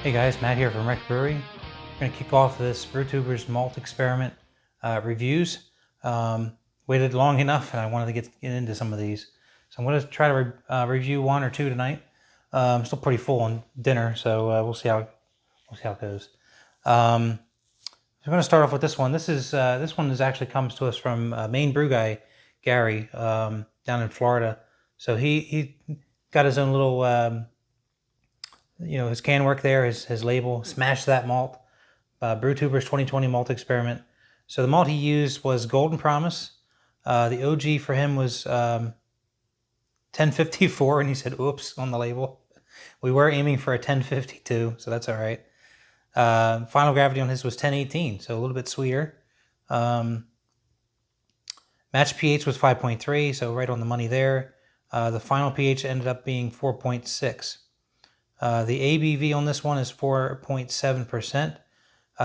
Hey guys, Matt here from Brewery. We're going to kick off this Brewtubers Malt experiment reviews. Waited long enough and I wanted to get into some of these. So I'm going to try to review one or two tonight. I'm still pretty full on dinner, so we'll see how it goes. I'm going to start off with this one. This one actually comes to us from main brew guy Gary down in Florida. So he got his own little his can work there, his label, Smash That Malt, Brewtubers 2020 Malt Experiment. So the malt he used was Golden Promise. The OG for him was 1054, and he said, oops, on the label. We were aiming for a 1052, so that's all right. Final gravity on his was 1018, so a little bit sweeter. Match pH was 5.3, so right on the money there. The final pH ended up being 4.6. The ABV on this one is 4.7%.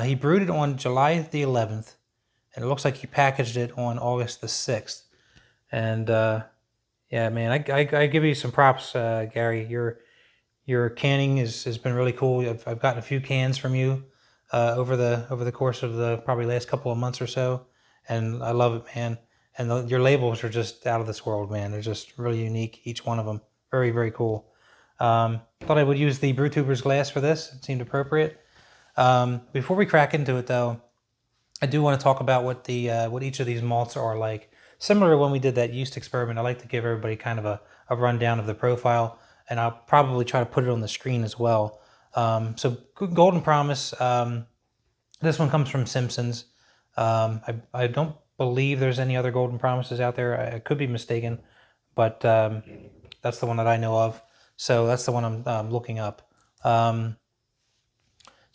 He brewed it on July the 11th, and it looks like he packaged it on August the 6th. And yeah, man, I give you some props, Gary. Your canning has been really cool. I've gotten a few cans from you over the course of the probably last couple of months or so, and I love it, man. And your labels are just out of this world, man. They're just really unique, each one of them. Very, very cool. Thought I would use the Brewtubers glass for this. It seemed appropriate. Before we crack into it, though, I do want to talk about what each of these malts are like. Similar to when we did that yeast experiment, I like to give everybody kind of a rundown of the profile, and I'll probably try to put it on the screen as well. So Golden Promise, this one comes from Simpson's. I don't believe there's any other Golden Promises out there. I could be mistaken, but that's the one that I know of. So that's the one I'm looking up. So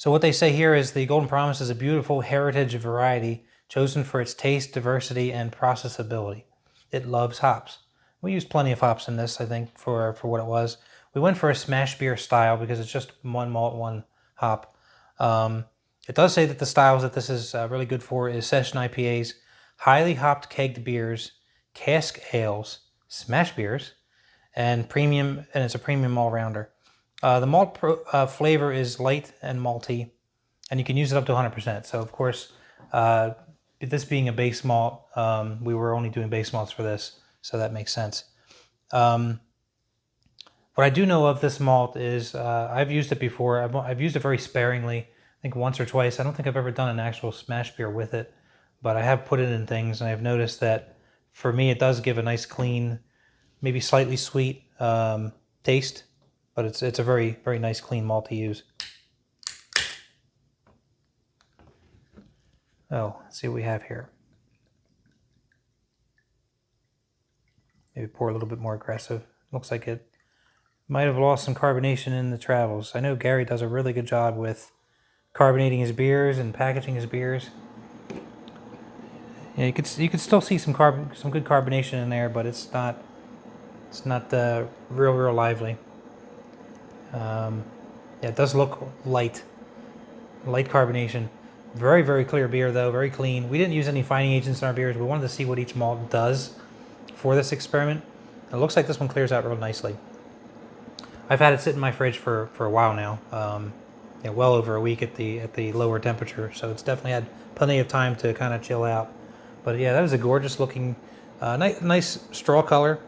what they say here is the Golden Promise is a beautiful heritage variety chosen for its taste, diversity, and processability. It loves hops. We used plenty of hops in this, I think, for what it was. We went for a smash beer style because it's just one malt, one hop. It does say that the styles that this is really good for is session IPAs, highly hopped kegged beers, cask ales, smash beers, and it's a premium all-rounder. The malt flavor is light and malty, and you can use it up to 100%. So, of course, this being a base malt, we were only doing base malts for this, so that makes sense. What I do know of this malt is I've used it before. I've used it very sparingly, I think once or twice. I don't think I've ever done an actual smash beer with it, but I have put it in things, and I've noticed that for me it does give a nice clean, maybe slightly sweet taste, but it's a very, very nice clean malt to use. Oh, let's see what we have here. Maybe pour a little bit more aggressive. Looks like it might have lost some carbonation in the travels. I know Gary does a really good job with carbonating his beers and packaging his beers. Yeah, you could still see some good carbonation in there, but it's not real lively. Yeah, it does look light carbonation. Very, very clear beer though, very clean. We didn't use any fining agents in our beers. We wanted to see what each malt does for this experiment. It looks like this one clears out real nicely. I've had it sit in my fridge for a while now, yeah, well over a week at the lower temperature, so it's definitely had plenty of time to kind of chill out. But yeah, that is a gorgeous looking, nice straw color,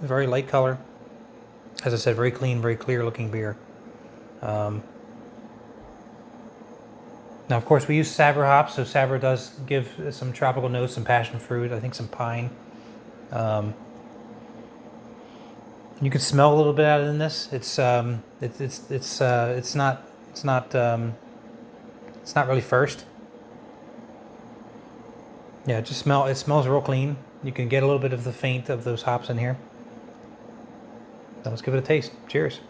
very light color. As I said, very clean, very clear looking beer. Now, of course, we use Sabra hops, so Sabra does give some tropical notes, some passion fruit, I think some pine. You can smell a little bit out of it in this. It's not really first. Yeah, it smells real clean. You can get a little bit of the faint of those hops in here. Now let's give it a taste. Cheers.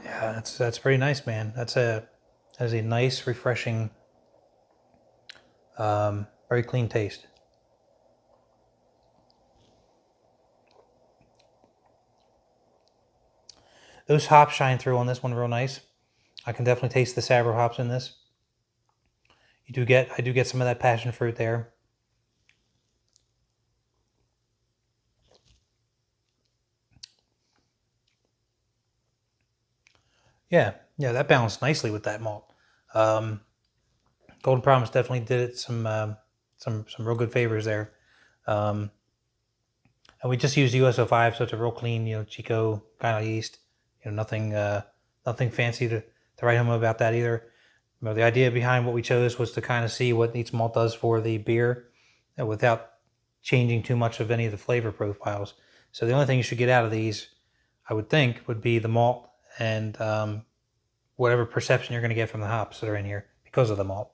Yeah, that's pretty nice, man. That is a nice, refreshing, very clean taste. Those hops shine through on this one real nice. I can definitely taste the Sabro hops in this. I do get some of that passion fruit there. Yeah, that balanced nicely with that malt. Um, Golden Promise definitely did it some real good favors there. Um, and we just used USO5, so it's a real clean, Chico kind of yeast. Nothing fancy to write home about that either. The idea behind what we chose was to kind of see what each malt does for the beer, without changing too much of any of the flavor profiles. So the only thing you should get out of these, I would think, would be the malt and whatever perception you're going to get from the hops that are in here because of the malt.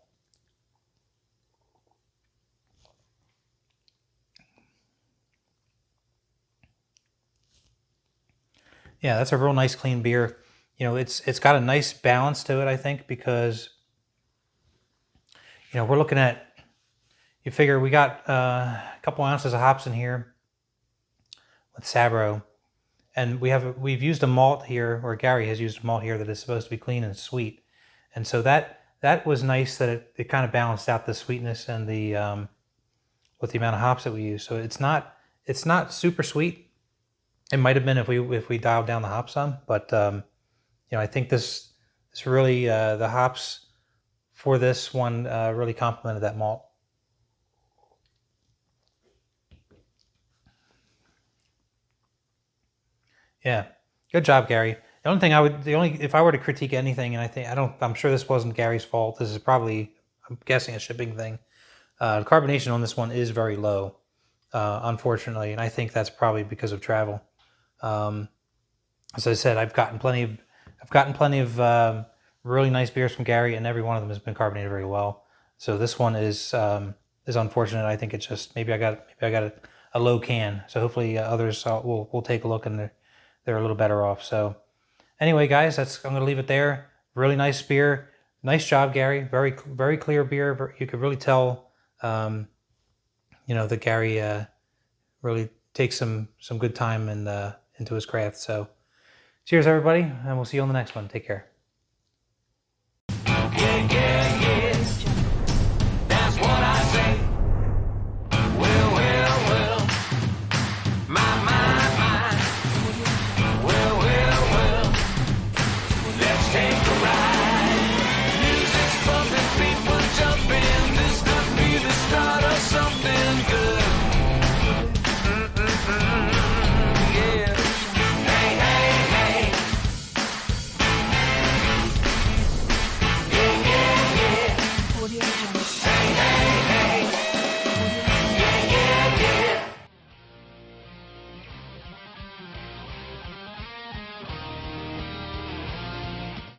Yeah, that's a real nice clean beer. It's got a nice balance to it, I think, because we're looking at, you figure we got a couple ounces of hops in here with Sabro, and we've used a malt here, or Gary has used a malt here that is supposed to be clean and sweet, and so that was nice that it kind of balanced out the sweetness and the with the amount of hops that we use. So it's not super sweet. It might have been if we dialed down the hops some, but I think this really the hops for this one really complemented that malt. Yeah, good job, Gary. If I were to critique anything, and I'm sure this wasn't Gary's fault. This is probably, I'm guessing, a shipping thing. The carbonation on this one is very low, unfortunately, and I think that's probably because of travel. As I said, I've gotten plenty of really nice beers from Gary, and every one of them has been carbonated very well. So this one is unfortunate. I think it's just maybe I got a low can. So hopefully others will take a look, and they're a little better off. So anyway, guys, I'm going to leave it there. Really nice beer. Nice job, Gary. Very very clear beer. You could really tell, that Gary really takes some good time into his craft. So cheers, everybody, and we'll see you on the next one. Take care.